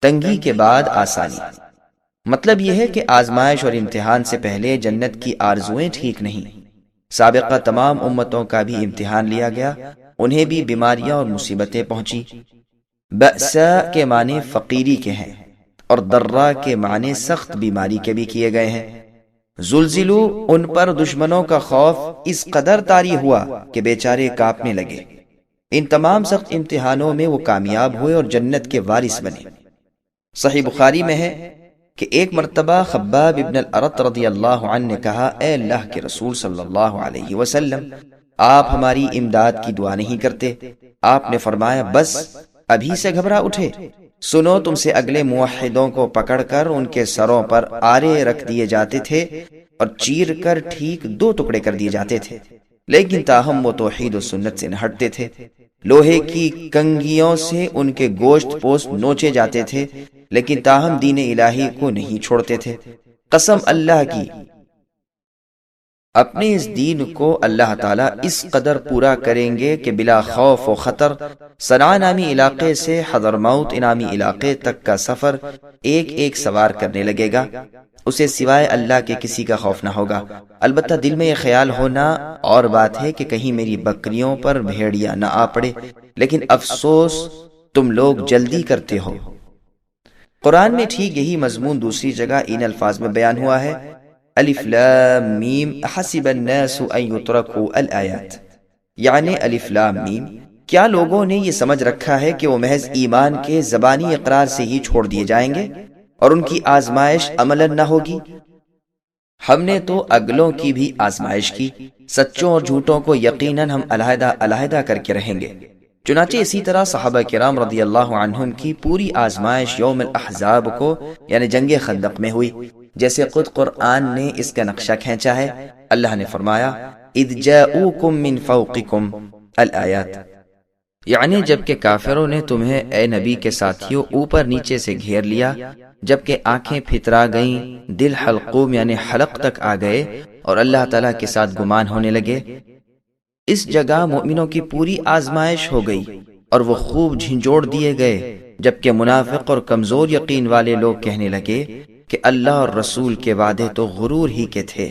تنگی کے بعد آسانی۔ مطلب یہ ہے کہ آزمائش اور امتحان سے پہلے جنت کی آرزوئیں ٹھیک نہیں۔ سابقہ تمام امتوں کا بھی امتحان لیا گیا، انہیں بھی بیماریاں اور مصیبتیں پہنچی۔ بأسا کے معنی فقیری کے ہیں اور ضرا کے معنی سخت بیماری کے بھی کیے گئے ہیں۔ زلزلو، ان پر دشمنوں کا خوف اس قدر طاری ہوا کہ بیچارے کانپنے لگے۔ ان تمام سخت امتحانوں میں وہ کامیاب ہوئے اور جنت کے وارث بنے۔ صحیح بخاری میں ہے کہ ایک مرتبہ خباب ابن الارت رضی اللہ عنہ نے کہا، اے اللہ کے رسول صلی اللہ علیہ وسلم، آپ ہماری امداد کی دعا نہیں کرتے؟ آپ نے فرمایا، بس ابھی سے گھبرا اٹھے؟ سنو، تم سے اگلے موحدوں کو پکڑ کر ان کے سروں پر آرے رکھ دیے جاتے تھے اور چیر کر ٹھیک 2 ٹکڑے کر دیے جاتے تھے، لیکن تاہم وہ توحید و سنت سے نہ ہٹتے تھے۔ لوہے کی کنگھیوں سے ان کے گوشت پوست نوچے جاتے تھے، لیکن تاہم دین الہی کو نہیں چھوڑتے تھے۔ قسم اللہ کی، اپنے اس دین کو اللہ تعالیٰ اس قدر پورا کریں گے کہ بلا خوف و خطر صنعاء نامی علاقے سے حضرموت نامی علاقے تک کا سفر ایک ایک سوار کرنے لگے گا، اسے سوائے اللہ کے کسی کا خوف نہ ہوگا۔ البتہ دل میں یہ خیال ہونا اور بات ہے کہ کہیں میری بکریوں پر بھیڑیا نہ آ پڑے، لیکن افسوس تم لوگ جلدی کرتے ہو۔ قرآن میں ٹھیک یہی مضمون دوسری جگہ ان الفاظ میں بیان ہوا ہے، الف لام میم احسب الناس ان یترکوا الآیات، یعنی الف لام میم، کیا لوگوں نے یہ سمجھ رکھا ہے کہ وہ محض ایمان کے زبانی اقرار سے ہی چھوڑ دیے جائیں گے اور ان کی آزمائش عملاً نہ ہوگی؟ ہم نے تو اگلوں کی بھی آزمائش کی، سچوں اور جھوٹوں کو یقیناً ہم علیحدہ علیحدہ کر کے رہیں گے۔ چنانچہ اسی طرح صحابہ کرام رضی اللہ عنہم کی پوری آزمائش یوم الاحزاب کو یعنی جنگ خندق میں ہوئی، جیسے خود قرآن نے اس کا نقشہ کھینچا ہے۔ اللہ نے فرمایا، اذ جاؤکم من فوقکم الآیات، یعنی جبکہ کافروں نے تمہیں اے نبی کے ساتھیوں اوپر نیچے سے گھیر لیا، جبکہ آنکھیں پھترا گئیں، دل حلقوم یعنی حلق تک آ گئے اور اللہ تعالیٰ کے ساتھ گمان ہونے لگے۔ اس جگہ مومنوں کی پوری آزمائش ہو گئی اور وہ خوب جھنجھوڑ دیے گئے، جبکہ منافق اور کمزور یقین والے لوگ کہنے لگے کہ اللہ اور رسول کے وعدے تو غرور ہی کے تھے۔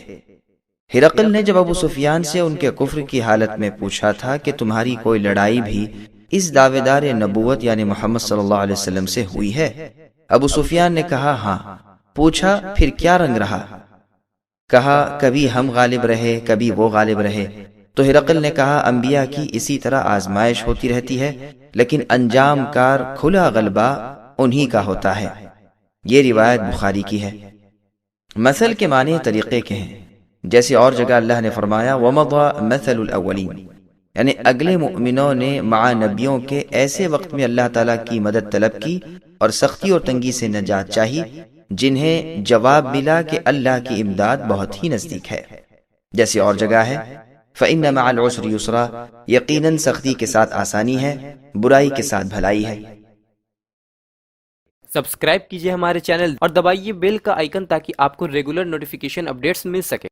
ہرقل نے جب ابو سفیان سے ان کے کفر کی حالت میں پوچھا تھا کہ تمہاری کوئی لڑائی بھی اس دعوے دار نبوت یعنی محمد صلی اللہ علیہ وسلم سے ہوئی ہے؟ ابو سفیان نے کہا، ہاں۔ پوچھا، پھر کیا رنگ رہا؟ کہا، کبھی ہم غالب رہے، کبھی وہ غالب رہے۔ تو ہرقل نے کہا، انبیاء کی اسی طرح آزمائش ہوتی رہتی ہے، لیکن انجام کار کھلا غلبہ انہی کا ہوتا ہے۔ یہ روایت بخاری کی ہے۔ مثل کے معنی طریقے کے ہیں، جیسے اور جگہ اللہ نے فرمایا، وَمَضَى مَثَلُ الْأَوَّلِينَ، یعنی اگلے مؤمنوں نے مع نبیوں کے ایسے وقت میں اللہ تعالیٰ کی مدد طلب کی اور سختی اور تنگی سے نجات چاہی، جنہیں جواب ملا کہ اللہ کی امداد بہت ہی نزدیک ہے۔ جیسے اور جگہ ہے، فَإِنَّ مَعَ الْعُسْرِ يُسْرًا، یقیناً سختی کے ساتھ آسانی ہے، برائی کے ساتھ بھلائی ہے۔ سبسکرائب کیجئے ہمارے چینل اور دبائیے بیل کا آئیکن تاکہ آپ کو ریگولر نوٹیفیکیشن اپڈیٹس مل سکے۔